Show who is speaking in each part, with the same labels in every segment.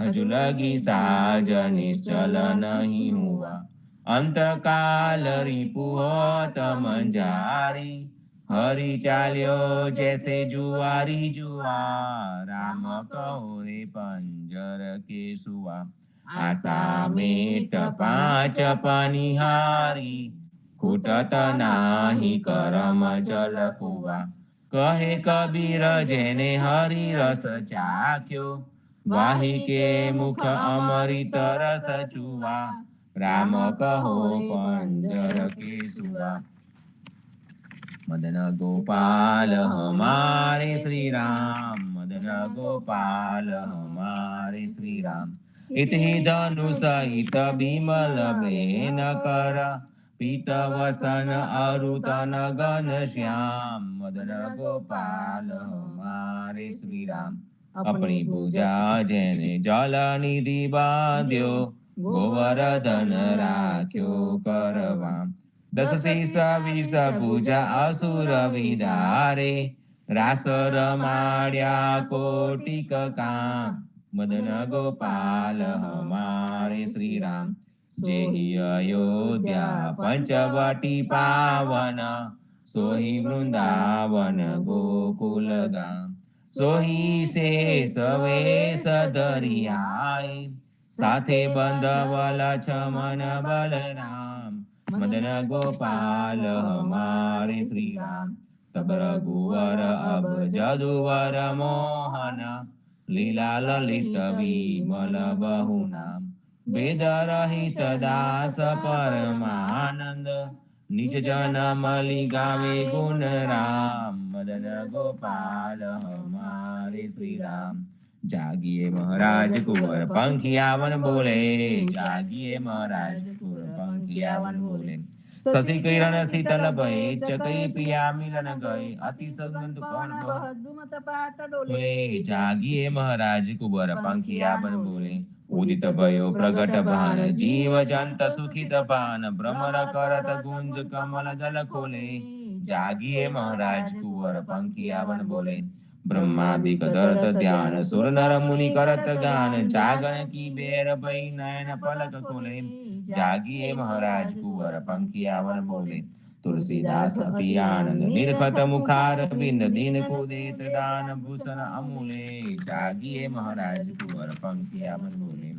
Speaker 1: हजू लगी साज निश्चल नहीं हुआ। अंतकाल रिपु होत मंजारी, हरि चाल्यो जैसे जुआरी जुआ। राम कहो रे पंजर के सुआ, आशा मेट पांच पनिहारी, खूटत नाही करम जल कुआ। कहे कबीर जेने हरि रस चाख्यो, वाही के मुख अमृत रस चुआ। राम कहो पंजर के सुआ। मदन गोपाल हमारे श्री राम, मदन गोपाल हमारे श्री राम। इति धनु सहित विमल बेन कर, पीत वसन अरुतन गन श्याम। मदन गोपाल हमारे श्री राम। अपनी पूजा जेने जल निधि बांध्यो, गोवर्धन राख्यो करवाम। दस शीस विष पूजा असुर विदारे, रास रमाड्या कोटिक काम। मदन गोपाल हमारे श्री राम। जेहि अयोध्या पंचवटी पावन, सोहि वृंदावन गोकुल गाम। सोहि शेष वेश धरि आए, साथे बंधवल छमन बलराम। मदन गोपाल हमारे श्री राम। तब रघुवर अब जदुवर मोहन, लीला ललित विमल बहु नाम। वेद रहित दास परमानंद, निज जन मलि गावे गुण राम। मदन गोपाल हमारे श्री राम। जागिए महाराज कुंवर पंखियावन बोले, जागिए महाराज कुंवर पंखियावन बोले। शशि किरण शीतल भये, चकई पिया मिलन गए। अति सगुन पवन दुमत पात डोले। जागिए महाराज कुंवर पंखियावन बोले। उदित भयो प्रगट भान, जीव जंत सुखित पान। भ्रमर करत गुंज कमल दल खोले। जागिए महाराज कुंवर पंखियावन बोले। ब्रह्मादिक दरत ध्यान, सुर नर मुनि करत गान। जागन की बेर भई नयन पलक खोले। जागिए महाराज कुंवर पंखियावन बोले। तुलसीदास अति आनंद, निरखत मुखार बिंद। दीन को देत दान, भूषण अमूले। जागिए महाराज कुंवर पंखियावन बोले।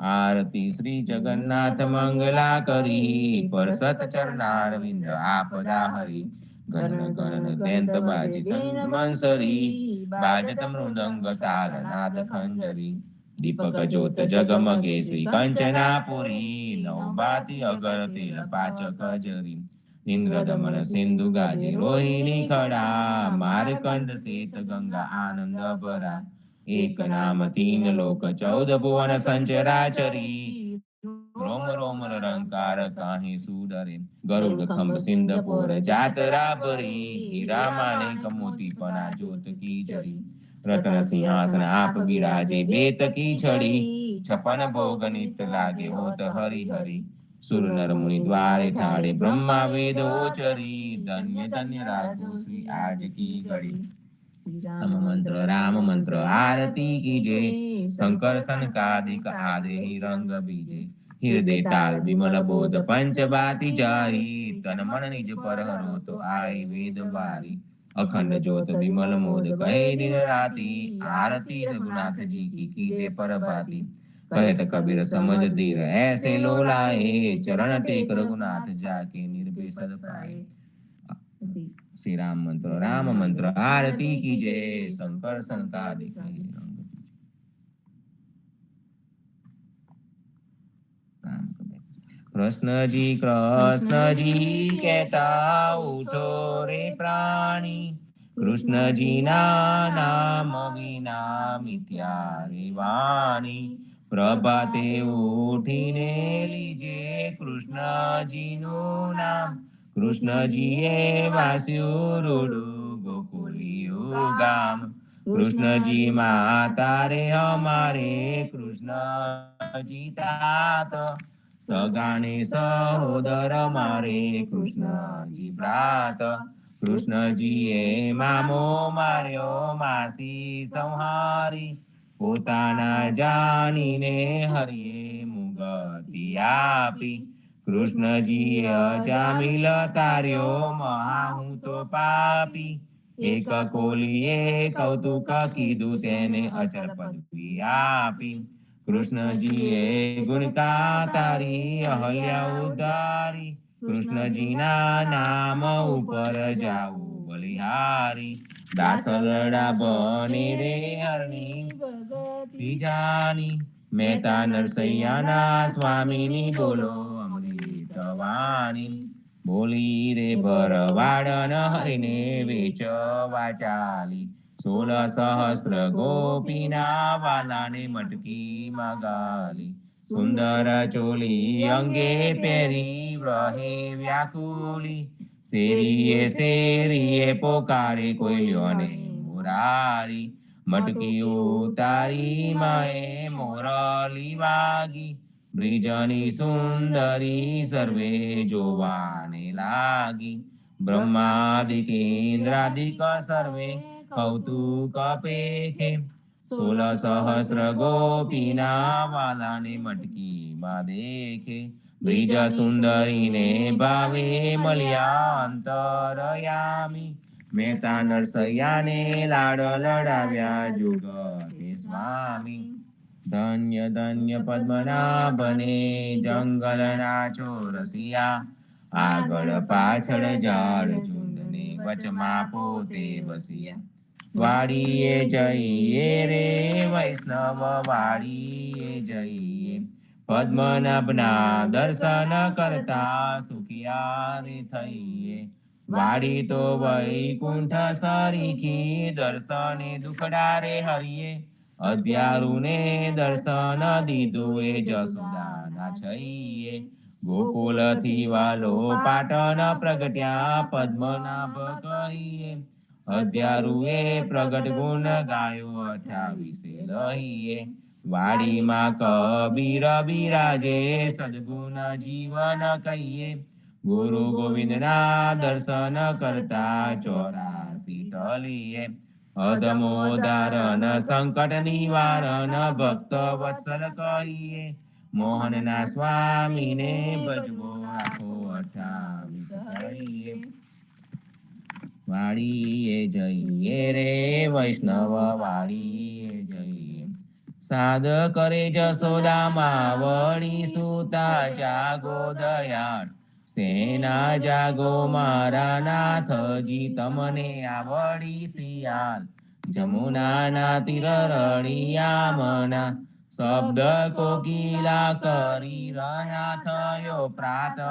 Speaker 1: आरती श्री जगन्नाथ मंगला करी, परसत चरणार विंद आपदा हरी। गण गण देंत बाजी संत मंसरी, बाजत मृदंग ताल नाद खंजरी। दीपक ज्योत जगमगे श्री कंचनापुरी, नवबाती अगर तेल पाचक जरी। इंद्र दमन सिंधु गाजे रोहिणी खड़ा, मारकंड सेत गंगा आनंद भरा। एक नाम तीन लोक चौदह भुवन संचराचरी, रोम रोम रंकार काहे सुडरे। गरुड़ खंभ सिंध पोर जात राबरी, हीरा माणिक मोती पना जोत की जड़ी। रत्न सिंहासन आप विराजे बेत की छड़ी, छपन भोग नित लागे होत हरि हरि। सुर नर मुनि द्वारे ठाड़े ब्रह्मा वेद ओचरी, धन्य धन्य राजो श्री आज की घड़ी। राम मंत्र आरती कीजे, शंकर सनकादिक आदि रंग बीजे। हृदय ताल विमल बोध पंच बाती जारी, तन मन निज पर हरो तो आई वेद बारी। अखंड ज्योत विमल मोद कहे दिन राती, आरती रघुनाथ जी की कीजे पर बाती। कहत कबीर समझ धीर ऐसे लोलाए, चरण टेक रघुनाथ जाके निर्बेसद पाए। श्री राम मंत्र आरती कीजिए, शंकर संकादिक कृष्ण जी कहता उठो रे प्राणी। कृष्ण जी ना नाम विना मिथ्या रे वाणी। प्रभाते उठीने लीजे कृष्ण जी नु नाम। कृष्ण जी ये वास्युरुडु गोकुलियु गाम। कृष्ण जी माता रे हमारे, कृष्ण जी तात। सगाने सहोदर मारे, कृष्ण जी भ्रात। कृष्ण जी ये मामो मार्यो मासी संहारी। પોતાના જાણીને હરિએ મુગતિ આપી. કૃષ્ણજીએ અજામિલ તાર્યો, મહા હું તો પાપી. એક કોલીએ કૌતુક કીધું, તેને અચર પદવી આપી. કૃષ્ણજીએ ગુણકા તારી, અહલ્યા ઉતારી. કૃષ્ણજીના નામ ઉપર જાવું બલિહારી. દાસરડા બને રે હરની ભગતિ જાની. મહેતા નરસૈયાના સ્વામીની બોલો અમૃત વાણી. બોલી રે ભરવાડન હરિને વેચવા ચાલી. 16 સહસ્ત્ર ગોપીના વાલાને મટકી મગાલી. સુંદર ચોલી અંગે પહેરી વ્રહે વ્યાકુલી. શેરીએ પોકારે કોઈલ્યોને મુરારી. મટકી ઉતારી માએ મોરલી વાગી. બ્રિજની સુંદરી સર્વે જોવાને લાગી. બ્રહ્માદિક ઇન્દ્રાદિક સર્વે કૌતુક પેખે. 16 સહસ્ત્ર ગોપીના વાલાને મટકીમાં દેખે. બ્રિજ સુંદરીને ભાવે મળ્યા અંતરયામી. મહેતા નરસૈયાને લાડ લડાવ્યા જુગતે સ્વામી. ધન્ય ધન્ય પદ્મનાભને જંગલના ચોરસિયા. આગળ પાછળ ઝાડ ઝુંડને વચમાં પોતે વસિયા. વાડીએ જઈએ રે વૈષ્ણવ વાડીએ જઈએ. પદ્મનાભના દર્શન કરતા સુખિયા રે થઈએ. વાડી તો વૈકુંઠ સરીખી, દર્શને દુખડા રે હરિએ. અધ્યારુને દર્શન દીધું એ જસોદાના છઈએ. ગોકુલથી વાલો પાટણ પ્રગટ્યા પદ્મનાભ કહીએ. અધ્યારુએ પ્રગટ ગુણ ગાયો 28 લહીએ. વાડીમાં કબીર બિરાજે સદગુણ જીવન કહીએ. ગુરુ ગોવિંદના દર્શન કરતા 84 ટલીએ. અધમોદારણ સંકટ નિવારણ ભક્ત વત્સલ કહીએ. મોહનના સ્વામીને ભજવો આખો 28 કહીએ. વાડીએ જઈએ રે વૈષ્ણવ વાડીએ જઈએ. સાદ કરે જસોદામાં વળી સુતા જાગો દયાળ. સેના જાગો મારા નાથજી, તમને આવડી શિયાળ. જમુનાના તીર રળિયામણા શબ્દ કોકિલા કરી રહ્યા થયો પ્રાતઃ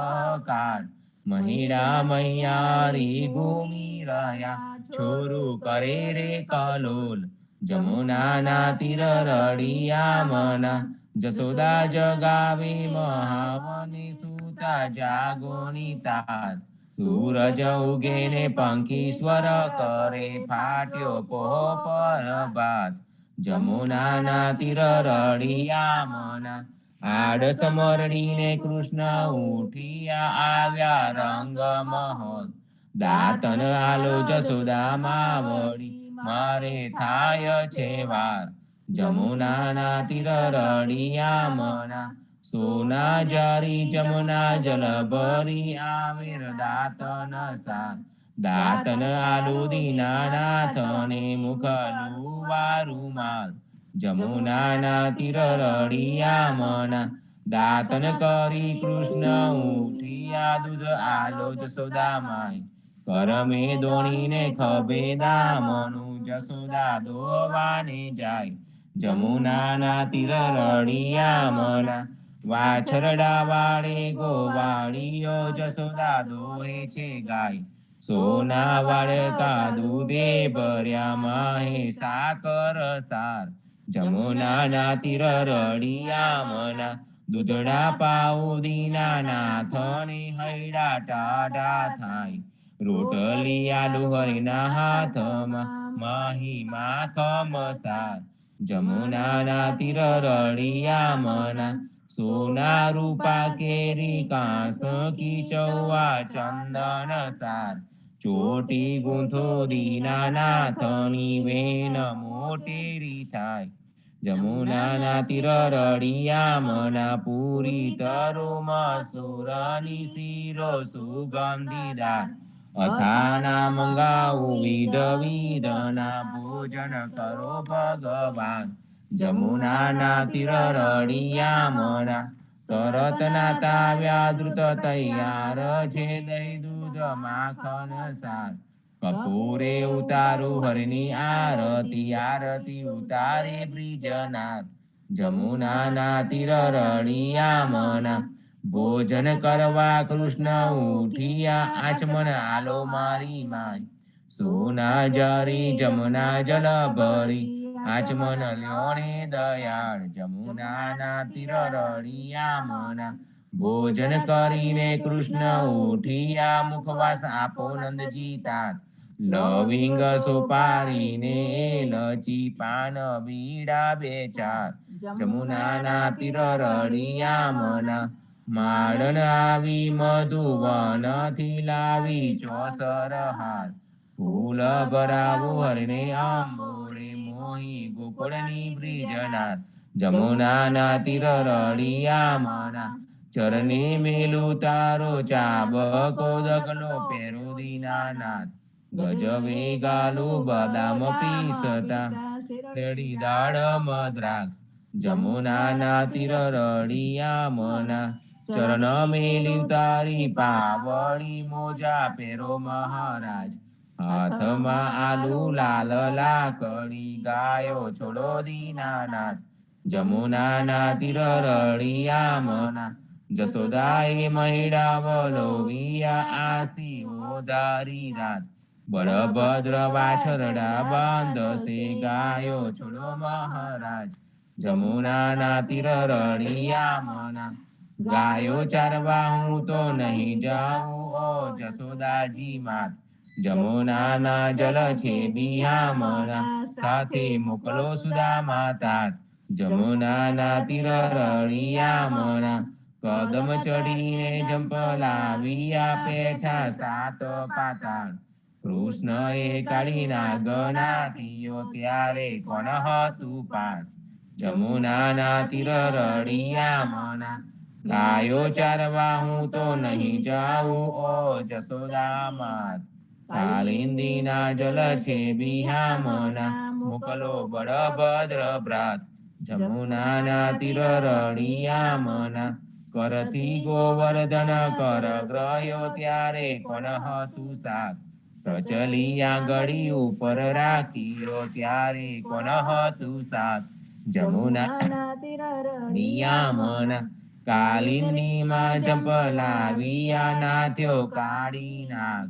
Speaker 1: કાળ. મહિડા મૈયારી ઘૂમી રહ્યા છોરું કરે રે કલોલ. જમુનાના તીર રળિયામણા જસોદા જગાવે મહાવને સૂતા જાગો નિતાર. સૂરજ ઉગે ને પંખી સ્વર કરે ફાટ્યો પોપર ભાત. જમુનાના તીર રળિયામણા આડસ મરડીને કૃષ્ણ ઉઠિયા આવ્યા રંગ મહોલ. દાતન આલો જસોદામાં વળી મારે થાય છે વાર. જમુનાના તીર રળિયામણા સોના જારી જમુના જલ ભરી આવેર દાતન સાર. દાતન આલુ દીનાનાથને મુખલું વારું માલ. જમુનાના તીર રળિયામણા દાતન કરી કૃષ્ણ ઉઠિયા દૂધ આલો જસોદા માય. કરમે દોણીને ખભે દામનું જસોદા દોવાને જાય. જમુનાના તીર રળિયામણા વાછરડા વાળે ગોવાળીઓ જસોદા દોહે છે ગાય. સોના વાળકા દૂધે ભર્યા માહે સાકર સાર. જમુનાના તીર રળિયામણા દૂધડા પાઉ દીનાનાથને હૈડા ટાઢા થાય. રોટલી આલુ હરિના હાથમાં માહી માખમ સાર. જમુનાના તીર રળિયામણા સોના રૂપા કેરી કાંસ કીચૌવા ચંદન સાર. ચોટી ગૂંથો દીનાનાથની વેન મોટેરી થાય. જમુનાના તીર રળિયામણા પૂરી તરુમાં સુરની શિરો સુગંધીદાર અથાણા મંગાવું વિધ વિધના ભોજન કરો ભગવાન જમુનાના તીર રળિયામણા તરત નાતાવ્યા દ્રુત તૈયાર છે દહીં દૂધ માખણ સાર કપૂરે ઉતારું હરની આરતી આરતી ઉતારે બ્રિજનાથ જમુનાના તીર રળિયામણા ભોજન કરવા કૃષ્ણ ઉઠિયા આચમન આલો મારી માય સોના જરી જમુના જલ ભરી આચમન લ્યોણે દયાળ જમુનાના તીર રળિયામણા ભોજન કરીને કૃષ્ણ ઉઠિયા મુખવાસ આપો નંદજી તાત લવિંગ સોપારીને એલચી પાન બીડા બે ચાર જમુનાના તીર રળિયામણા માળન આવી મધુવનથી લાવી ચોસર હાર ફૂલ ભરાવો હરને આંબોળે મોહી ગોકુળની બ્રિજનાર જમુનાના તીર રળિયામણા ચરણે મેલું તારો ચાબકો દગલો પેરો દીનાનાથ ગજવે ગાલું બદામ પીસતા શેરડી દાડમ દ્રાક્ષ જમુનાના તીર રળિયામણા ચરણ મેલી તારી પાવળી મોજા પેરો મહારાજ હાથમાં આલુ લાલ લાકડી ગાયો છોડો દીનાનાથ જમુનાના તીર રળિયામણા જસોદાએ મહિડા વલોવિયા આસી ઓધારી રાત બળભદ્ર વાછરડા બાંધશે ગાયો છોડો મહારાજ જમુનાના તીર રળિયામણા ગાયો ચારવા હું તો નહીં જાઉં ઓ જસોદાજી માત જમુનાના જલ છે બિહામણા સાથે મોકલો સુદામા તાત જમુનાના તીર રળિયામણા કદમ ચડીને જંપલાવ્યા પેઠા સાત પાતાળ કૃષ્ણએ કાળી નાગનાથીઓ ત્યારે કોણ હતું પાસ જમુનાના તીર રળિયામણા ગાયો ચારવા હું તો નહીં જાઉં ઓ જસોદા માત કાલિંદીના જલ છે બિહામણા મોકલો બળભદ્ર ભ્રાત જમુનાના તીર રળિયામણા કરથી ગોવર્ધન કર ગ્રહ્યો ત્યારે કોણ હતું સાત પ્રચલી આંગળી ઉપર રાખીયો ત્યારે કોણ હતું સાત જમુનાના તીર રળિયામણા કાલિંદીમાં જંપલાવ્યા નાથ્યો કાળી નાગ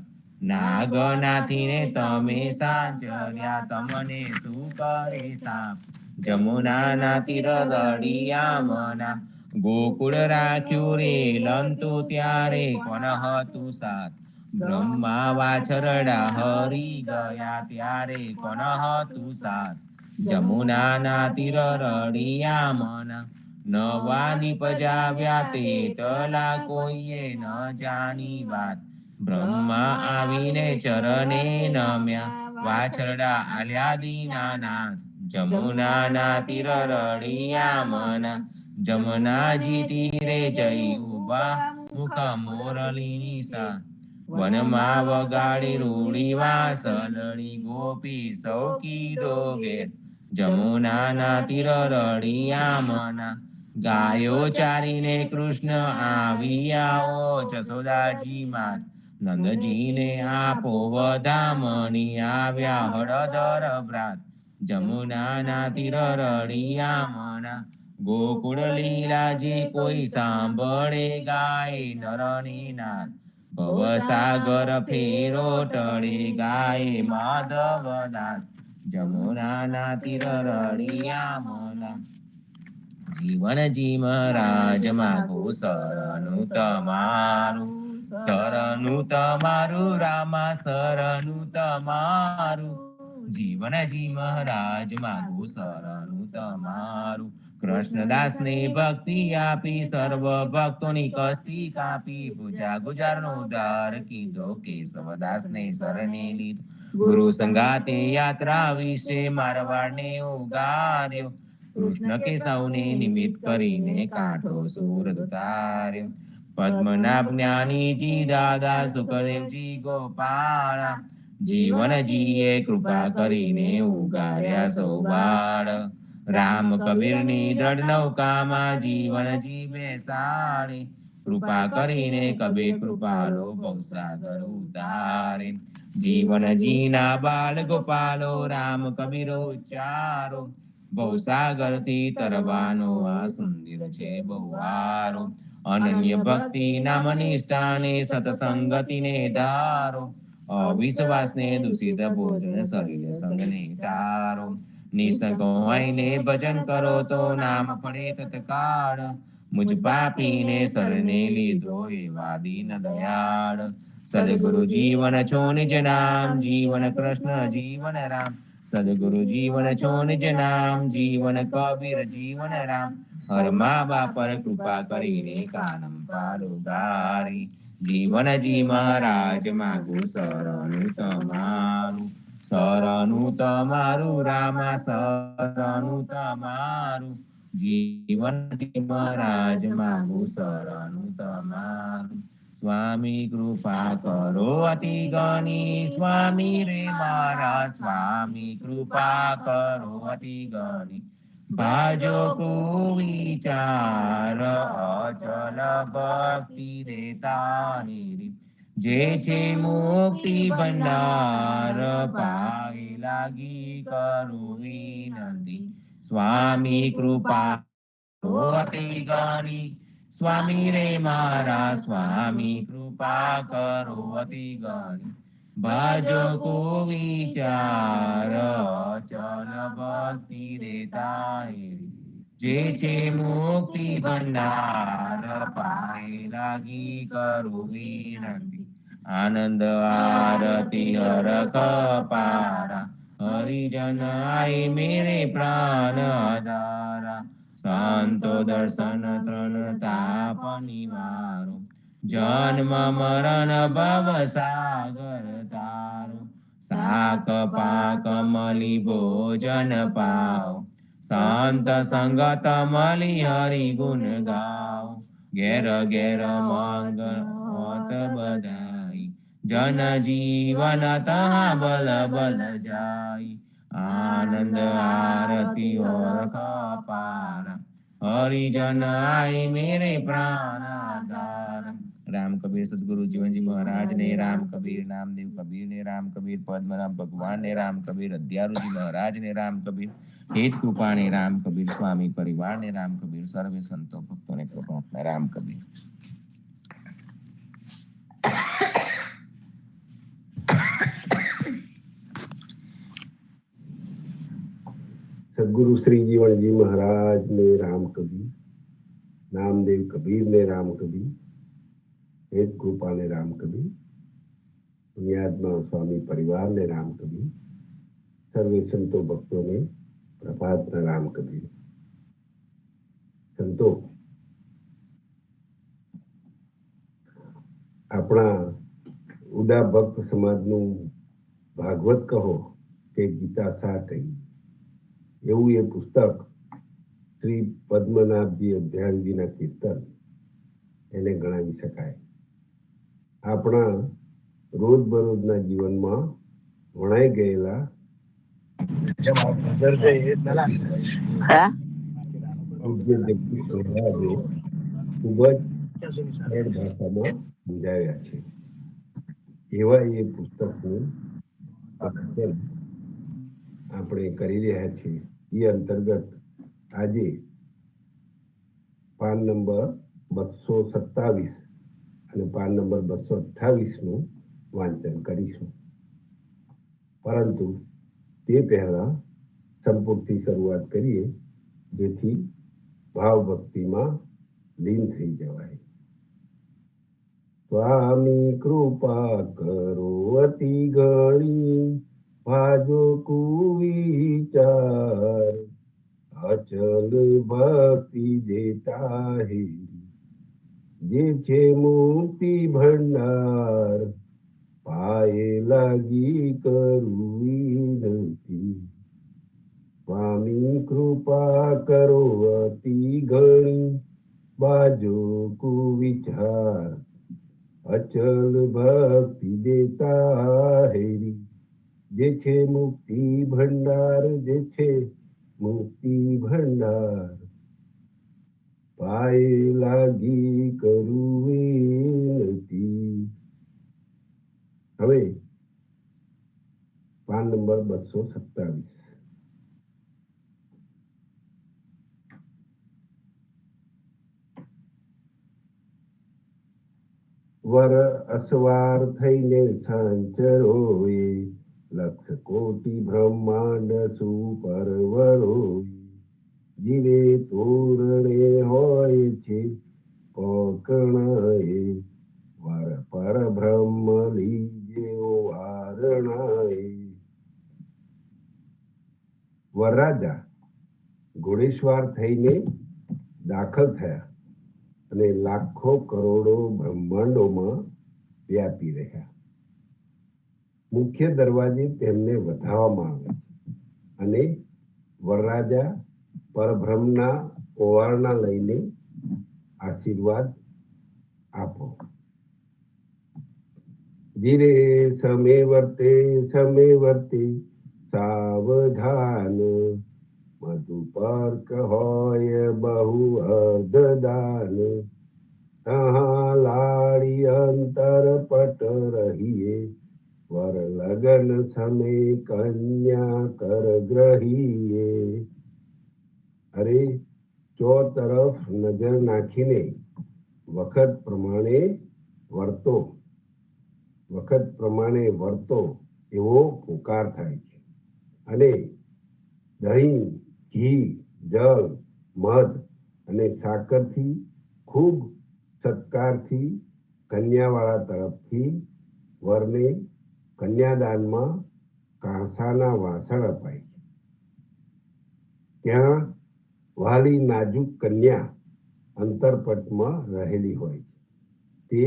Speaker 1: નાગનાથીને તમે સાંચવ્યા તમને શું કરે સાપ જમુનાના તીર રળિયામણા ગોકુળ રાખ્યું રે લંતુ ત્યારે કોણ હતું સાત બ્રહ્મા વાછરડા હરી ગયા ત્યારે કોણ હતું સાત જમુનાના તીર રળિયામણા નવા નિપજાવ્યા તે તલા કોઈએ ન જાણી વાત બ્રહ્મા આવીને ચરણે નમ્યા વાછરડા આલ્યા દીનાનાથ જમુનાના તીર રળિયામણા જમનાજી તીરે જઈ ઉભા મુખ મોરલીની સા વનમાં વગાડી રૂડી વાસલડી ગોપી સૌ કીધો ઘેર જમુનાના તીર રળિયામણા ગાયો ચારીને કૃષ્ણ આવ્યા ઓ જસોદાજી માત નંદજીને આપો વધામણી આવ્યા હળદર ભ્રાત જમુનાના તીર રળિયામણા ગોકુળ લીલા જે કોઈ સાંભળે ગાય નરને નાથ ભવસાગર ફેરો ટળે ગાય માધવદાસ જમુનાના તીર રળિયામણા જીવન જી મહારાજ માગો શરણું તમારું રામા શરણું તમારું જીવનજી મહારાજ માગો શરણું તમારું કૃષ્ણદાસ ને ભક્તિ આપી સર્વ ભક્તોની કસ્તી કાપી પૂજા ગુજારનો ઉદ્ધાર કીધો કેશવદાસ ને શરણે લીધો ગુરુ સંગાતે યાત્રા વિશે મારવાડને ઉગાર્યો કૃષ્ણ કેશવને નિમિત્ત કરીને કાંઠો સુરત ઉતાર્યો. પદ્મનાભ જ્ઞાનીજી દાદા સુખદેવજી ગોપાળ, જીવનજીએ કૃપા કરીને ઉગાર્યા સૌ બાળ. રામ કબીરની દ્રઢ નૌકામાં જીવનજી બેસાડી, કૃપા કરીને કબીર કૃપાલો ભવસાગર ઉતારે. જીવનજીના બાલ ગોપાલો રામ કબીરો ઉચ્ચારો, ભવસાગર થી તરવાનો આ સુંદર છે બહુવારો. અનન્ય ભક્તિ નામ નિષ્ઠાને સતસંગતિને ધારો, અવિશ્વાસને દૂષિત ભોજન શરીર સંગને ટારો. નિસંકોઈને ભજન કરો તો નામ પડે તત્કાળ, મુજ પાપીને શરણે લીધો એવા દીન દયાળ. સદગુરુ જીવન છો નિજ નામ, જીવન કૃષ્ણ જીવન રામ. સદગુરુ જીવન છો નિજ નામ, જીવન કબીર જીવન રામ. હર મા બાપ પર કૃપા કરીને કાનમ પાડો ગારી. જીવનજી મહારાજ માગું શરણું તમારું, શરણું તમારું રામા શરણું તમારું. જીવનજી મહારાજ માગું શરણું તમારું. સ્વામી કૃપા કરો અતિ ગણી, સ્વામી રે મારા સ્વામી કૃપા કરો અતિ ગણી. ભાજો કુવિચાર અચલ ભક્તિ રે તારી, જે છે મુક્તિ ભંડાર પાઈ લાગી કરું વિનંતી. સ્વામી કૃપા અતિ ગણી, સ્વામી રે મારા સ્વામી કૃપા કરો અતિ ગણી. ભજો કુવિચાર અચલ ભક્તિ રે તારી, જે છે મુક્તિ ભંડાર પાઈ લાગી કરું વિનંતી. આનંદ આરતી હર કપારા, હરિજન આઈ મેરે પ્રાણ આધારા. સંતો દર્શન ત્રણ તાપ નિવારો, જન્મ મરણ ભવ સાગર તારો. શાક પાક મળી ભોજન પાઓ, સંત સંગત મળી હરિ ગુણ ગાઓ. ઘેર ઘેર મંગળ હોત બધાઈ, જન જીવન તહા બલ બલ જાય. આનંદ આરતી ઓર કપારા, હરિજન આઈ મેરે પ્રાણ આધાર. રામ કબીર સદગુરુ જીવનજી મહારાજ ને રામ કબીર, નામદેવ કબીર ને રામ કબીર, પદ્મનાભ ભગવાન ને રામ કબીર, અધ્યારુજી મહારાજ ને રામ કબીર, હેત કૃપા ને રામ કબીર, સ્વામી પરિવાર ને રામ કબીર, સર્વે સંતો ભક્તો ને કૃપા રામ કબીર.
Speaker 2: સદગુરુ શ્રી જીવનજી મહારાજ ને રામ કબીર, નામદેવ કબીર ને રામ કબીર, હેત કૃપા ને રામ કબીર, બુનિયાદમાં સ્વામી પરિવાર ને રામ કબીર, સર્વે સંતો ભક્તોને પ્રભાતના રામ કબીર. સંતો, આપણા ઉદા ભક્ત સમાજનું ભાગવત કહો કે ગીતા સા કહી, એવું એ પુસ્તક શ્રી પદ્મનાભજી અધ્યાનજીના કીર્તન એને ગણાવી શકાય. આપણા રોજબરોજના જીવનમાં વણાઈ ગયેલા ખૂબ જ સરળ ભાષામાં સમજાવ્યા છે. એવા એ પુસ્તકનું આપણે કરી રહ્યા છીએ. એ અંતર્ગત આજે પાન નંબર 227 અને પાન નંબર 228નું વાંચન કરીશું. પરંતુ તે પહેલા સંપૂર્ણથી શરૂઆત કરીએ, જેથી ભાવ ભક્તિમાં લીન થઈ જવાય. સ્વામી કૃપા કરો અતિ ઘણી, ભાજો કુવિચાર અચલ ભક્તિ દેતા હે, જે છે મુક્તિ ભંડાર પાયે લાગી કરું વિનંતી. સ્વામી કૃપા કરો અતિ ઘણી, બાજો કુવિચાર અચલ ભક્તિ દેતા હેરી. જે છે મુક્તિ ભંડાર, જે છે મુક્તિ ભંડાર, પાયે લાગી કરું વિનતી. હવે પાન નંબર 227. વર અસવાર થઈને સાંચરોએ, લક્ષ કોટી બ્રહ્માંડ સુપરવરોએ. જીવે તોરણે હોય છે કોકણાએ, વર પર બ્રહ્મ લીજે વારણાએ. વરરાજા ઘોડેસવાર થઈને દાખલ થયા અને લાખો કરોડો બ્રહ્માંડોમાં વ્યાપી રહ્યા. મુખ્ય દરવાજે તેમને વધાવવામાં આવે છે અને વરરાજા પરબ્રહ્મના ઓવારણા લઈને આશીર્વાદ આપો. ધીરે સમે વર્તે સાવધાન, મધુપર્ક હોય બહુ અર્ધદાન. તહા લાડી અંતર પટ રહીએ, વર લગન સમે કન્યા કર ગ્રહીએ. અરે ચો તરફ નજર નાખીને વખત પ્રમાણે વર્તો એવો પુકાર થાય છે. અને દહીં, ઘી, જળ, મધ અને સાકરથી ખૂબ સત્કારથી કન્યાવાળા તરફથી વરને કન્યાદાનમાં કાંસાના વાસણ અપાય છે. ત્યાં વાલી નાજુક કન્યા અંતરપટમાં રહેલી હોય છે. તે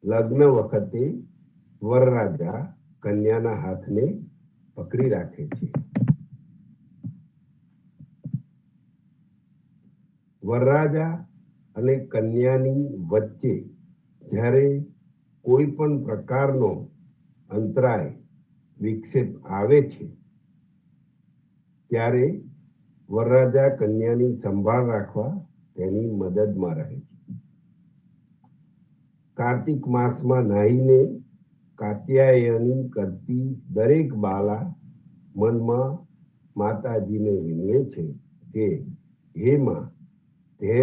Speaker 2: લગ્ન વખતે વરરાજા કન્યાના હાથને પકડી રાખે છે. વરરાજા અને કન્યાની વચ્ચે જ્યારે કોઈ પણ પ્રકારનો અંતરાય વિક્ષેપ આવે છે ત્યારે વરરાજા કન્યાની સંભાળ રાખવા તેની મદદમાં રહે છે. કાર્તિક માસમાં નાહીને કાત્યાયની કરતી દરેક બાલા મનમાં માતાજીને વિનવે છે કે હે માં, તે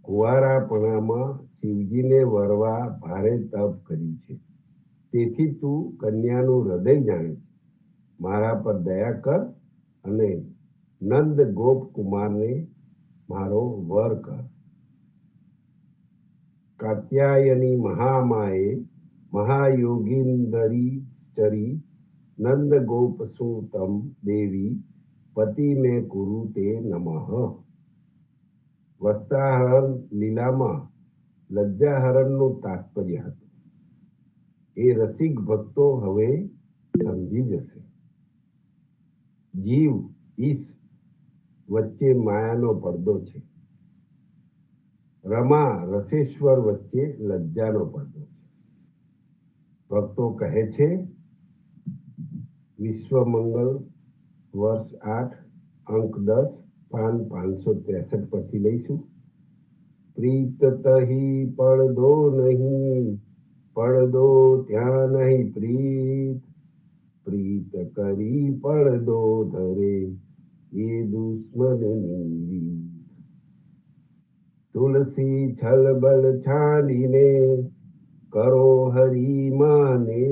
Speaker 2: કુંવારાપણામાં શિવજીને વરવા ભારે તપ કર્યું છે, તેથી તું કન્યાનું હૃદય જાણે છે. મારા પર દયા કર અને નંદ ગોપ કુમારને મારો વર કર. કાત્યાયની મહામાએ મહાયોગીંદરી ચરી, નંદ ગોપ સુતમ દેવી પતિ મે કુરુ તે નમઃ. વસ્ત્રાહરણ લીલામાં લજ્જાહરણનું તાત્પર્ય હતું. એ રસિક ભક્તો હવે સમજી જશે. જીવ ઈશ વચ્ચે માયાનો પડદો છે. રમા રસેશ્વર વચ્ચે લજ્જાનો પડદો છે. ભક્તો કહે છે, વિશ્વમંગલ વર્ષ 8 અંક 10 પાન 563 પરથી લઈશું. પ્રીત તહી પડદો નહીં, પડદો ત્યાં નહીં પ્રીત, પ્રીત કરી પડદો ધરે એ દુશ્મનની રીત. તુલસી છલબલ છાંડીને કરો હરી માને,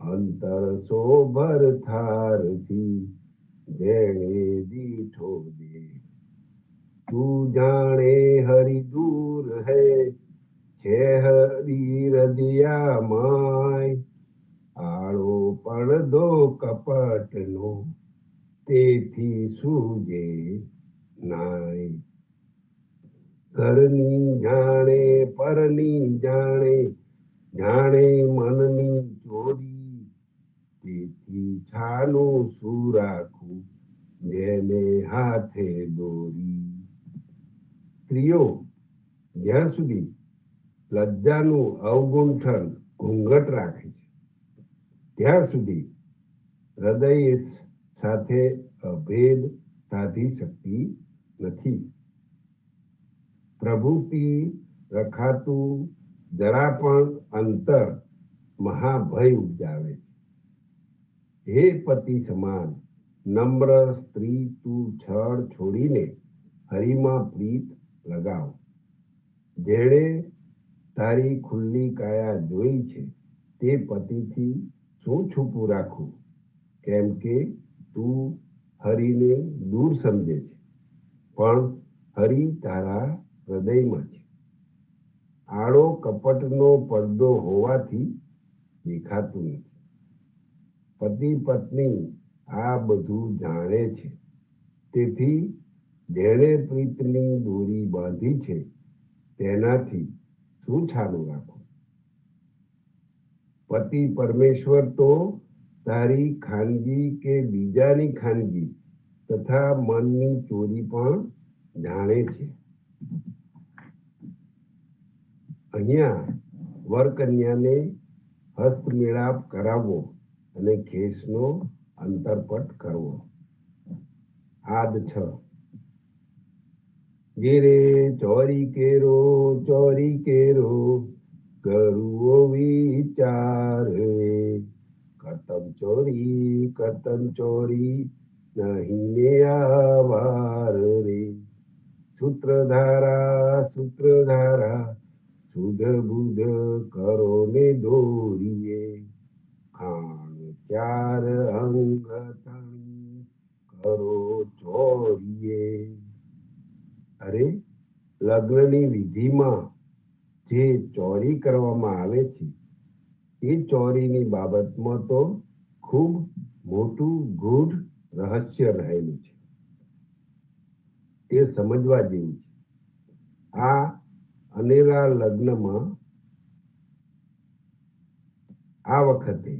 Speaker 2: અંતર સોભર થારથી જેણે દીઠો દે. તું જાણે હરી દૂર હૈ છે હરી હૃદયામાય, આળો પડદો કપટનો તેથી સૂજે નાય. ઘરની જાણે પરની જાણે, જાણે મનની ચોરી, તેથી છાનું શું રાખું જેને હાથે દોરી. સ્ત્રીઓ જ્યાં સુધી લજ્જાનું અવગુંઠન ઘૂંઘટ રાખે છે ત્યાં સુધી હૃદય સાથે અભેદ સાધી શકતી નથી. પ્રભુતિ રખાતું જરા પણ અંતર મહાભય ઉપજાવે છે. હે પતિ સમાન નમ્ર સ્ત્રી, તું છળ છોડીને હરિમાં પ્રીત લગાવ. જેણે તારી ખુલ્લી કાયા જોઈ છે તે પતિથી શું છૂપું રાખવું, કેમ કે તું હરિને દૂર સમજે છે, પણ હરિ તારા હૃદયમાં છે. આડો કપટનો પડદો હોવાથી દેખાતું નથી. પતિ પત્ની આ બધું જાણે છે, તેથી જેણે પ્રીતની દોરી બાંધી છે તેનાથી શું છાનું રાખવું. પતિ પરમેશ્વર તો તારી ખાનગી કે બીજાની ખાનગી તથા મનની ચોરી પણ જાણે છે. અહીંયા વરકન્યાને હસ્તમેળાપ કરાવવો અને ખેસનો અંતરપટ કરવો. આદ 6. ગીરે ચોરી કેરો કરવો વિચાર. કરતમ ચોરી નહીં ને આવાર રે. સૂત્રધારા સુધ બુધ કરો ને દોરીએ. ખાણ 4 અંગ તણી કરો ચોરીએ. અરે લગ્નની વિધિમાં જે ચોરી કરવામાં આવે છે એ ચોરીની બાબતમાં તો ખૂબ મોટું ગૂઢ રહસ્ય રહેલું છે. એ સમજવા જેવું છે. આ અનેરા લગ્નમાં આ વખતે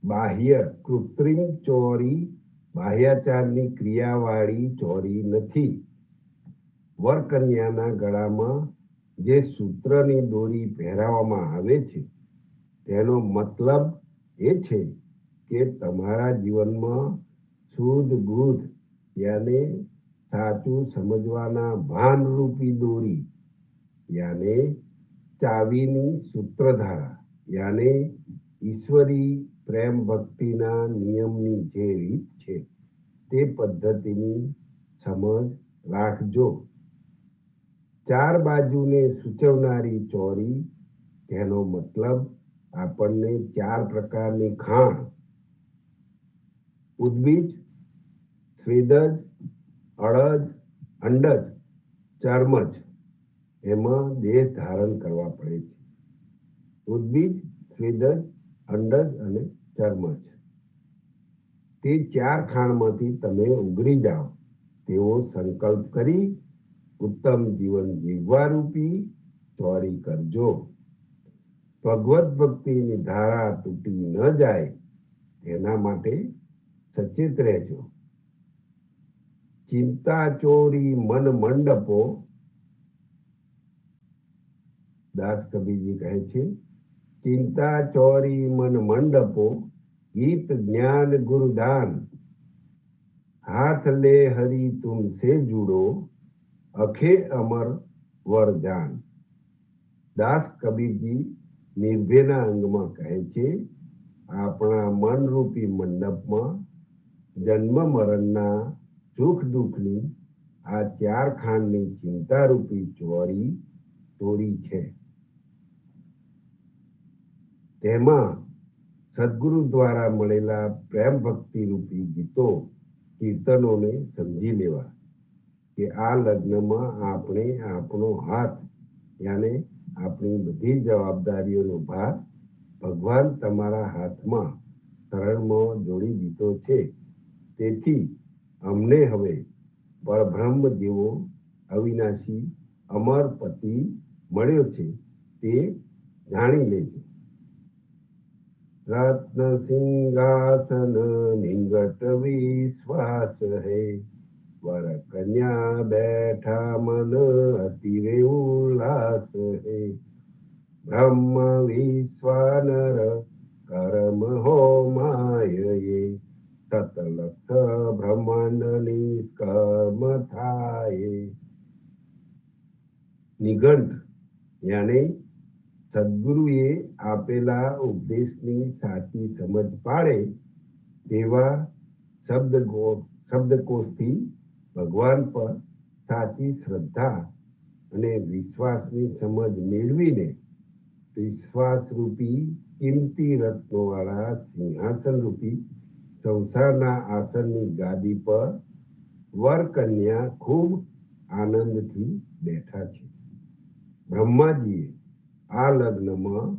Speaker 2: બાહ્ય કૃત્રિમ ચોરી, બાહ્યાચારની ક્રિયાવાળી ચોરી નથી. વરકન્યાના ગળામાં જે સૂત્રની દોરી પહેરાવવામાં આવે છે તેનો મતલબ એ છે કે તમારા જીવનમાં શુદ્ધ બુદ્ધ યાને સાચું સમજવાના ભાનરૂપી દોરી યાને ચાવીની સૂત્રધારા યાને ઈશ્વરી પ્રેમ ભક્તિના નિયમની જે રીત છે તે પદ્ધતિની સમજ રાખજો. 4 બાજુને સૂચવનારી ચોરી, તેનો મતલબ આપણને 4 પ્રકારની ખાણ ઉદ્બીજ, સ્વેદજ, અડજ, અંડજ, ચર્મજ એમાં દેહ ધારણ કરવા પડે છે. ઉદ્બીજ, સ્વેદજ, અંડજ અને ચર્મજ તે 4 ખાણમાંથી તમે ઉગરી જાઓ તેવો સંકલ્પ કરી ઉત્તમ જીવન જીવવા રૂપી ચોરી કરજો. ભગવત ભક્તિની ધારા તૂટી ન જાય તેના માટે સચેત રહેજો. ચિંતા ચોરી મન મંડપો. દાસ કબીરજી કહે છે, ચિંતા ચોરી મન મંડપો, ગીત જ્ઞાન ગુરુદાન, હાથ લે હરી તુમસે જુડો, અખે અમર વરદાન. દાસ કબીરજી નિર્ભયના અંગમાં કહે છે, આપણા મનરૂપી મંડપમાં જન્મ મરણના સુખ દુઃખની આ 4 ખાંડની ચિંતારૂપી ચોરી તોડી છે. તેમાં સદગુરુ દ્વારા મળેલા પ્રેમ ભક્તિ રૂપી ગીતો કીર્તનોને સમજી લેવા કે આ લગ્નમાં આપણે આપણો હાથ યાને આપણી બધી જવાબદારીઓનો ભાર ભગવાન તમારા હાથમાં શરણમાં જોડી દીધો છે. તેથી અમને હવે પરબ્રહ્મ જેવો અવિનાશી અમર પતિ મળ્યો છે તે જાણી લેજો. रत्न सिंहासन निंगट विश्वास है वर कन्या बैठा मन अतिरे उल्लास है ब्रह्म विश्वानर कर्म हो माये ततलक्ष ब्रह्मांड निष्कर्म थाये નિઘંટ યાને સદગુરુએ આપેલા ઉપદેશની સાચી સમજ પાડે તેવા શબ્દકોશથી ભગવાન પર સાચી શ્રદ્ધા અને વિશ્વાસની સમજ મેળવીને વિશ્વાસરૂપી કિંમતી રત્નોવાળા સિંહાસન રૂપી સંસારના આસનની ગાદી પર વર કન્યા ખૂબ આનંદથી બેઠા છે. બ્રહ્માજીએ આ લગ્નમાં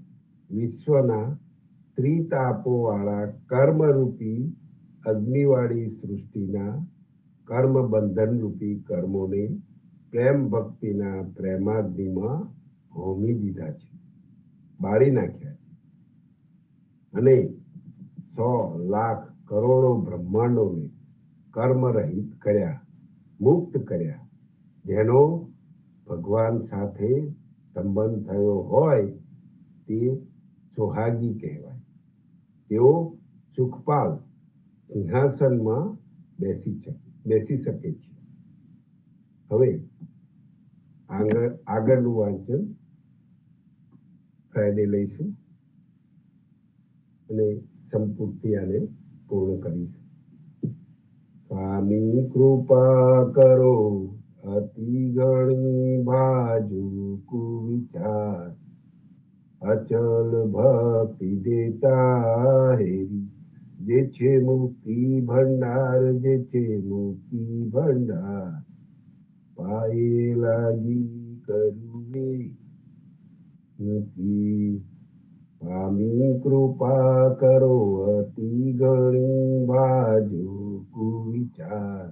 Speaker 2: વિશ્વના ત્રિતાપોવાળા કર્મરૂપી અગ્નિવાળી સૃષ્ટિના કર્મ બંધન રૂપી કર્મોને પ્રેમ ભક્તિના પ્રેમાગ્નિમાં હોમી દીધા છે, બાળી નાખ્યા છે અને 100 લાખ કરોડો બ્રહ્માંડોને કર્મરહિત કર્યા, મુક્ત કર્યા. જેનો ભગવાન સાથે સંબંધ થયો હોય તે સોહાગી કહેવાય. તેઓ સુખપાલ સિંહાસનમાં બેસી શકે છે. હવે આગળનું વાંચન ફ્રાઈડે લઈશું અને સંપૂર્તિ આને પૂર્ણ કરીશું. સ્વામી કૃપા કરો અતિ ગણી બાજુ કુવિચાર અચલ ભક્તિ દેતા હેરી જે છે મુક્તિ ભંડાર, જે છે મુક્તિ ભંડાર પાયે લાગી કરવી નથી. સ્વામી કૃપા કરો અતિ ગણી બાજુ કુવિચાર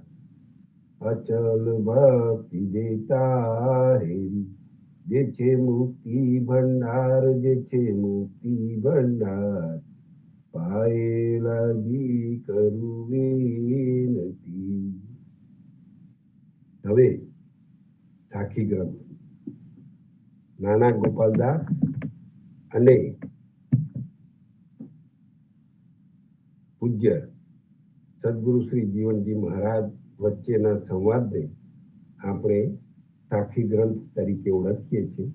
Speaker 2: અચલ ભક્તિ દેતા હેરી જે છે મુક્તિ ભંડાર, જે છે મુક્તિ ભંડાર પાયે લાગી કરવી નથી. હવે સાખી ગ્રંથ નાના ગોપાલદાસ અને પૂજ્ય સદગુરુ શ્રી જીવનજી મહારાજ વચ્ચેના સંવાદને આપણે સાખી ગ્રંથ તરીકે ઓળખીએ છીએ,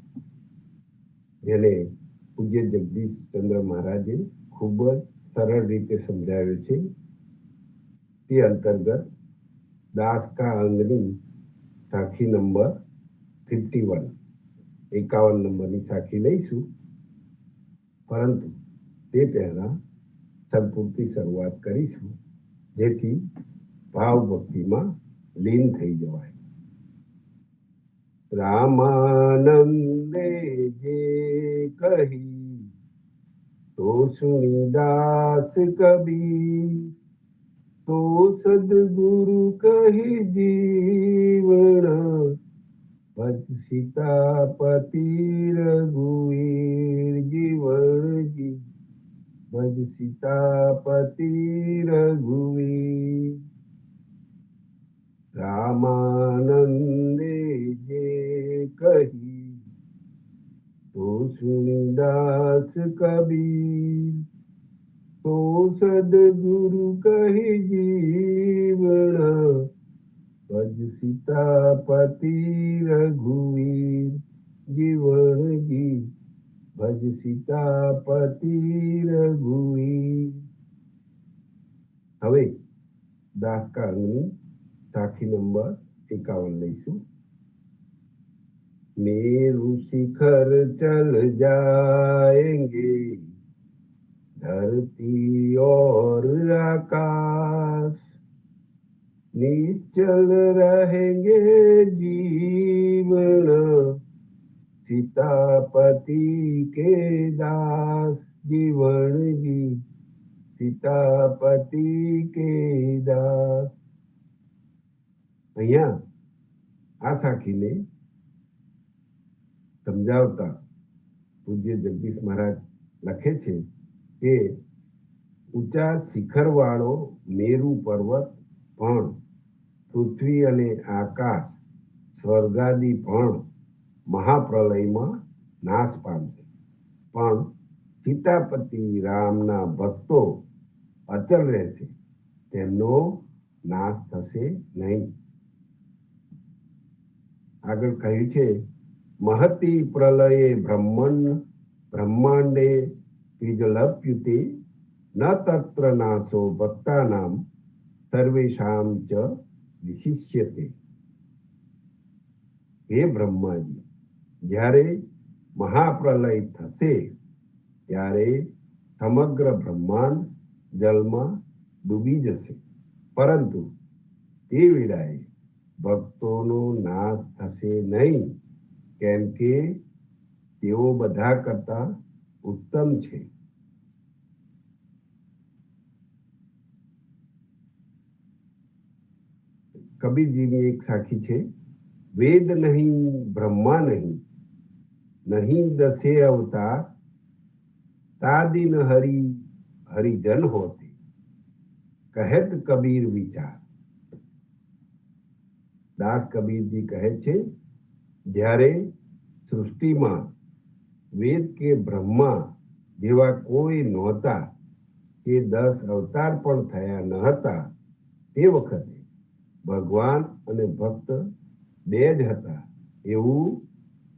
Speaker 2: જેને પૂજ્ય જગદીશ ચંદ્ર મહારાજે ખૂબ જ સરળ રીતે સમજાવ્યો છે. તે અંતર્ગત દાસ કા અંગની સાખી નંબર 51 51 નંબરની સાખી લઈશું, પરંતુ તે પહેલા સંપૂર્તિ શરૂઆત કરીશું, જેથી ભાવ ભક્તિમાં લીન થઈ જવાય. રામાનંદે જે કહી તો સુની દાસ કબીર, તો સદગુરુ કહી જીવન ભજ સીતાપતિ રઘુવીર. જીવનજી ભજ સીતાપતિ રઘુવીર. રામાનંદે જે કહી તો સુનીદાસ કબીર, તો સદગુરુ કહી જીવન ભજ સીતાપતિ રઘુવીર. જીવનજી ભજ સીતાપતિ રઘુવીર. હવે દાસકાળની સાખી નંબર 51 લઈશું. मेरु शिखर चल जाएंगे, धरती और आकाश निश्चल रहेंगे जीवन, सीतापति के दास. जीवन जी सीतापति के दास. અહીંયા આ સાખીને સમજાવતા પૂજ્ય જગદીશ મહારાજ લખે છે કે ઊંચા શિખરવાળો મેરુ પર્વત પણ, પૃથ્વી અને આકાશ સ્વર્ગાદી પણ મહાપ્રલયમાં નાશ પામશે, પણ સીતાપતિ રામના ભક્તો અચલ રહેશે, તેમનો નાશ થશે નહીં. આગળ કહ્યું છે, મહતી પ્રલયે બ્રહ્માંડે વિજલપ્યુતે ન તત્ર નાશો ભક્તાનામ સર્વેષામ ચ વિશિષ્યતે. હે બ્રહ્માજી, જ્યારે મહાપ્રલય થશે ત્યારે સમગ્ર બ્રહ્માંડ જલમાં ડૂબી જશે, પરંતુ તે વેળાએ ભક્તોનો નાશ થશે નહીં, કેમ કે તેઓ બધા કરતા ઉત્તમ છે. કબીરજીની એક સાખી છે, વેદ નહીં બ્રહ્મા નહીં, નહીં દસે અવતાર, તાદિન હરિજન હોતે, કહેત કબીર વિચાર. દાસ કબીરજી કહે છે, જ્યારે સૃષ્ટિમાં વેદ કે બ્રહ્મા જેવા કોઈ નહોતા, કે 10 અવતાર પણ થયા ન હતા, તે વખતે ભગવાન અને ભક્ત બે જ હતા, એવું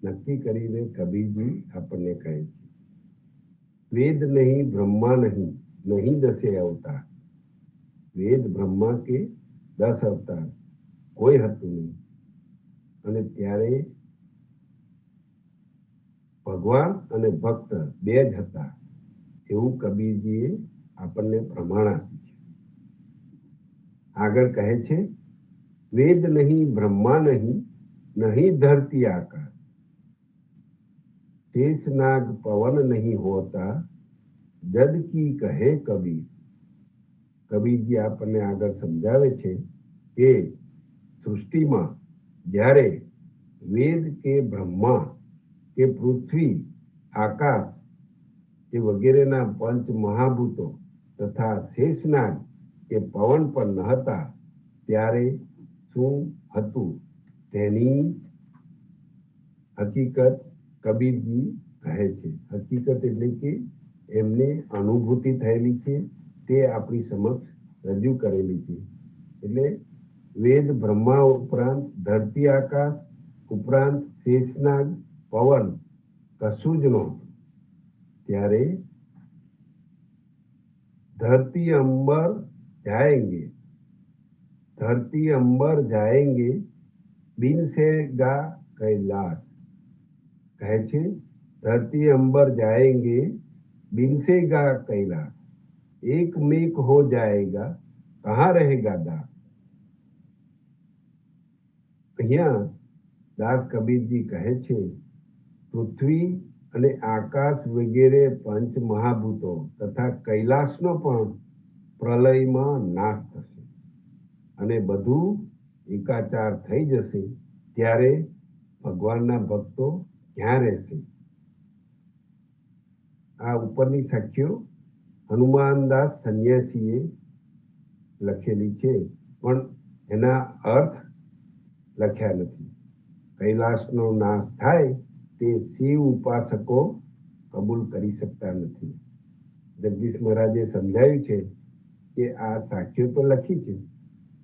Speaker 2: નક્કી કરીને કબીરજી આપણને કહે છે. વેદ નહીં બ્રહ્મા નહીં, નહીં દસે અવતાર. વેદ બ્રહ્મા કે 10 અવતાર કોઈ હતું નહીં, અને ત્યારે ભગવાન અને ભક્ત બે જ હતા, એવું કબીરજીએ આપણને પ્રમાણ આપ્યું છે. આગળ કહે છે, વેદ નહીં બ્રહ્મા નહીં, નહીં ધરતી આકાશ, शेष नाग पवन नहीं होता, जद की કહે કબીર. કબીરજી આપણને આગળ સમજાવે છે કે સૃષ્ટિમાં જ્યારે વેદ કે બ્રહ્મા કે પૃથ્વી, આકાશ એ વગેરેના પંચ મહાભૂતો તથા શેષનાગ કે પવન પણ ન હતા, ત્યારે શું હતું તેની હકીકત કબીરજી કહે છે. હકીકત એટલે કે એમને અનુભૂતિ થયેલી છે, તે આપણી સમક્ષ રજૂ કરેલી છે. એટલે વેદ બ્રહ્મા ઉપરાંત ધરતી આકાશ ઉપરાંત શેષનાગ પવન કશું જ નહોતું. ત્યારે ધરતી અંબર જાएंगे, धरती अंबर जाएंगे, बिन से गा कैलाश. કહે છે, धरती अंबर जाएंगे, बिन से गा कैलाश, एक मेक हो जाएगा, कहाँ रहेगा दास. અહીંયા દાસ કબીરજી કહે છે, પૃથ્વી અને આકાશ વગેરે પંચ મહાભૂતો તથા કૈલાસનો પણ પ્રલયમાં નાશ થશે અને બધું એકાચાર થઈ જશે. ત્યારે ભગવાનના ભક્તો ક્યાં રહેશે? આ ઉપરની સાખીઓ હનુમાનદાસ સંન્યાસીએ લખેલી છે, પણ એના અર્થ લખ્યા નથી. કૈલાસનો નાશ થાય તે શિવ ઉપાસકો કબૂલ કરી શકતા નથી. જગદીશ મહારાજે સમજાવ્યું છે કે આ સાખીઓ તો લખી છે,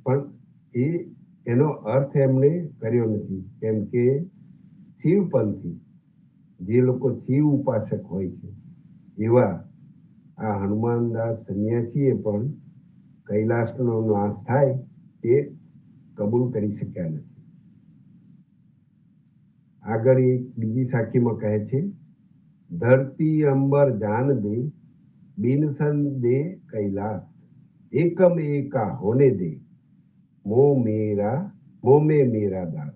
Speaker 2: પણ એનો અર્થ એમણે કર્યો નથી, કેમ કે શિવપંથી જે લોકો શિવ ઉપાસક હોય છે એવા આ હનુમાનદાસ સંન્યાસીએ પણ કૈલાસનો નાશ થાય તે કબૂલ કરી શક્યા નથી. આગળ એક બીજી સાખીમાં કહે છે, ધરતી અંબર જાન દે, बिन दे कैलाश, एकम एका होने दे, मोह में मेरा दास.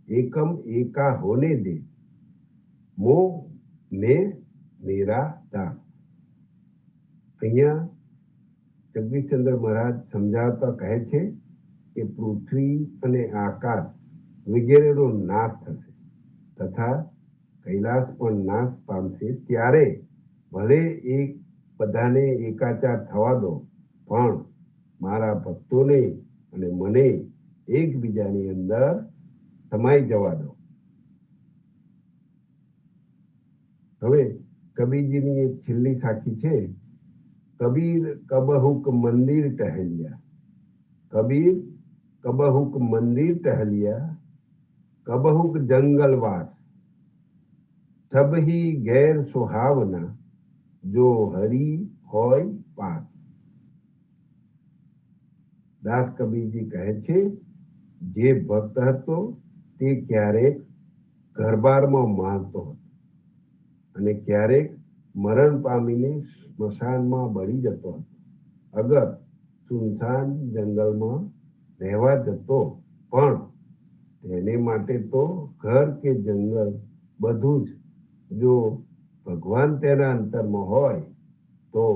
Speaker 2: एकम एका होने दे, मोह में मेरा दास. અહીંયા જગદીશચંદ્ર મહારાજ સમજાવતા કહે છે કે પૃથ્વી અને આકાશ વગેરેનો નાશ થશે તથા કૈલાસ પણ નાશ પામશે. ત્યારે ભલે એક બધાને એકાચાર થવા દો, પણ મારા ભક્તોને અને મને એકબીજાની અંદર સમાઈ જવા દો. હવે કબીરજીની એક છેલ્લી સાખી છે, કબીર કબહુક મંદિર ટહલિયા. કબીર કબહુક મંદિર ટહલિયા, કબહુક જંગલવાસ, સબહી ગેર સુહાવના, જો હરી હોય પાસ. દાસ કબીરજી કહે છે, જે ભક્ત હતો તે ક્યારેક ઘરબારમાં મારતો હતો અને ક્યારેક મરણ પામીને સ્મશાનમાં બળી જતો હતો. અગર સુનસાન જંગલમાં રહેવા જતો, પણ તેને માટે તો ઘર કે જંગલ બધું જ, જો ભગવાન તેના અંતરમાં હોય તો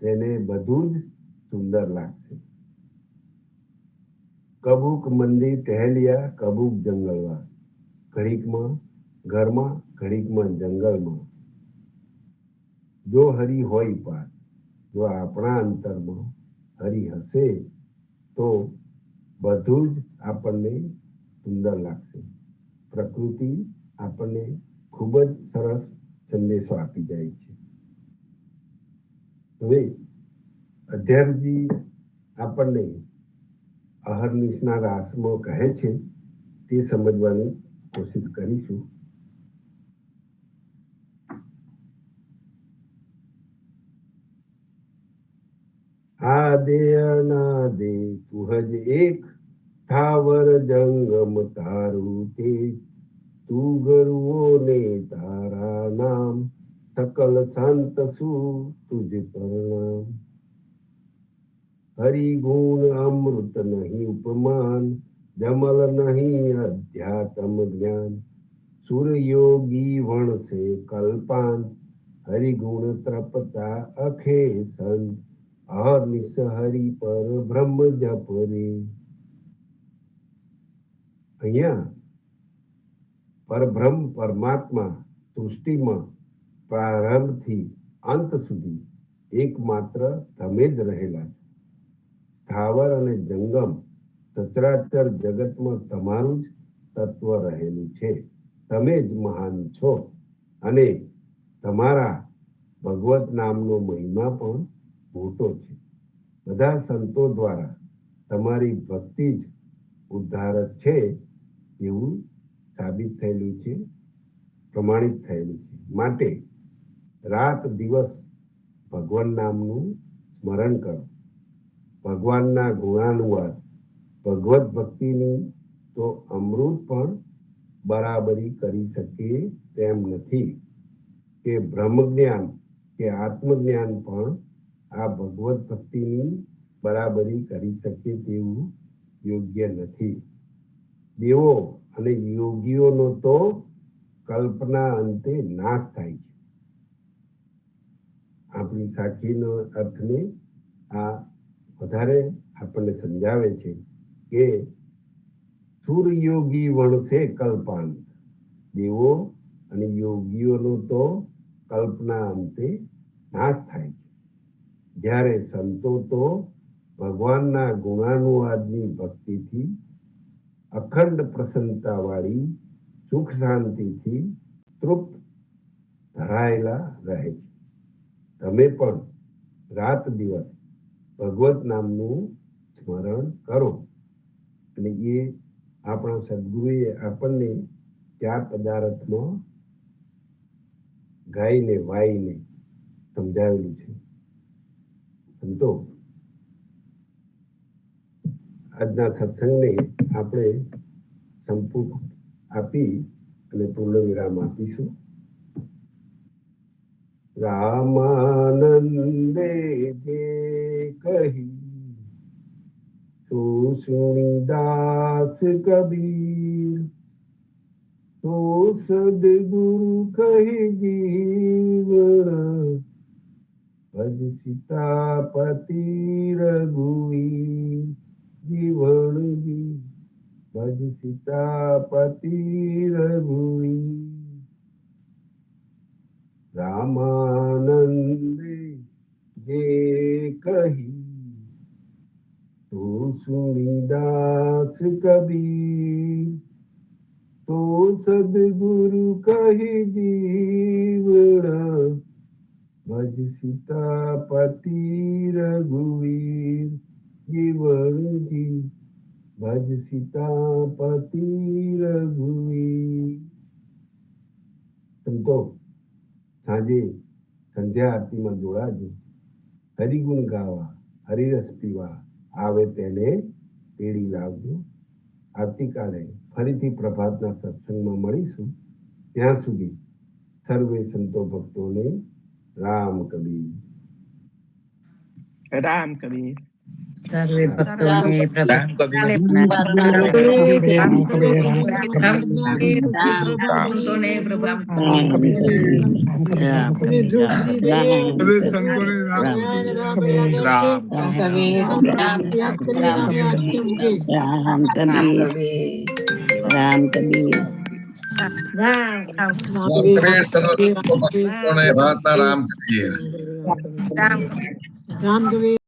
Speaker 2: તેને બધું જ સુંદર લાગશે. કબુક મંદિર ટહેલિયા, કબુક જંગલવાસ. ઘડીકમાં ઘરમાં, ઘડીકમાં જંગલમાં. જો હરી હોય પાર, જો આપણા અંતરમાં હરી હશે તો બધું જ આપણને સુંદર લાગશે. પ્રકૃતિ આપણને ખૂબ જ સરસ સંદેશો આપી જાય છે. હવે અધ્યાત્મજી આપણને અહર્નિશના રાસમાં કહે છે તે સમજવાની કોશિશ કરીશું. આદે અનાદે તુહજ એક, થાવર જંગમ તારું તે. તું ગરુઓને તારા નામ, સકલ સંત શું તુજ પ્રણામ. હરિગુણ અમૃત નહીં ઉપમાન, જમલ નહીં અધ્યાત્મ જ્ઞાન. સુર યોગી વણસે કલ્પાન, હરિગુણ તૃપતા અખે સંત. અહર્નિશ હરિ પર બ્રહ્મ જપ રે. અહીંયા પરબ્રહ્મ પરમાત્મા સૃષ્ટિમાં પ્રારંભથી અંત સુધી એકમાત્ર તમે જ રહેલા છો. સ્થાવર અને જંગમ સચરાચર જગતમાં તમારું જ તત્વ રહેલું છે. તમે જ મહાન છો અને તમારા ભગવત નામનો મહિમા પણ મોટો છે. બધા સંતો દ્વારા તમારી ભક્તિ જ ઉદ્ધારક છે એવું સાબિત થયેલું છે, પ્રમાણિત થયેલું છે. માટે રાત દિવસ ભગવાન નામનું સ્મરણ કરો. ભગવાનના ગુણાનુવાદ, ભગવત ભક્તિની તો અમૃત પણ બરાબરી કરી શકે તેમ નથી, કે બ્રહ્મ જ્ઞાન કે આત્મજ્ઞાન પણ આ ભગવત ભક્તિની બરાબરી કરી શકે તેવું યોગ્ય નથી. દેવો અને યોગીઓનો તો કલ્પના અંતે નાશ થાય છે. આપણી સાખીનો અર્થને આ વધારે આપણને સમજાવે છે કે સુરયોગી વણસે કલ્પાંત. દેવો અને યોગીઓનો તો કલ્પના અંતે નાશ થાય છે. જ્યારે સંતો તો ભગવાનના ગુણાનુવાદની ભક્તિથી અખંડ પ્રસન્નતા વાળી સુખ શાંતિથી તૃપ્ત ધરાયેલા રહે છે. તમે પણ રાત દિવસ ભગવત નામનું સ્મરણ કરો. અને એ આપણા સદગુરુએ આપણને 4 પદાર્થમાં ગાઈને વાઈને સમજાવેલું છે. સંતો, આજના સત્સંગને આપણે સંપૂર્ણ આપી અને પૂર્ણ વિરામ આપીશું. રામાનંદે જે કહી તો સુનિદાસ કબીર, તો સદગુરુ કહી જીવન, ભજ સીતાપતિ રઘુવીર. જીવણજી ભજ સીતાપતિ રઘુવીર. રામાનંદે कही तो सुनी दास कबीर तो सदगुरु कही जीवना भज सीतापति रघुवीर जीवन जी भज सीतापति रघुवीर। સંતો સાંજે સંધ્યા આરતીમાં જોડાજો, હરિગુણ ગાવા હરિરસ પીવા આવે તેને તેડી લાવજો। આવતીકાલે ફરીથી પ્રભાતના સત્સંગમાં મળીશું। ત્યાં સુધી સર્વે સંતો ભક્તોને રામ કબીર।
Speaker 3: રામ કબીર।
Speaker 4: સર્વે ભક્તોને
Speaker 1: રામ કબીર
Speaker 3: રામ કબીર।
Speaker 5: રામ કબીર।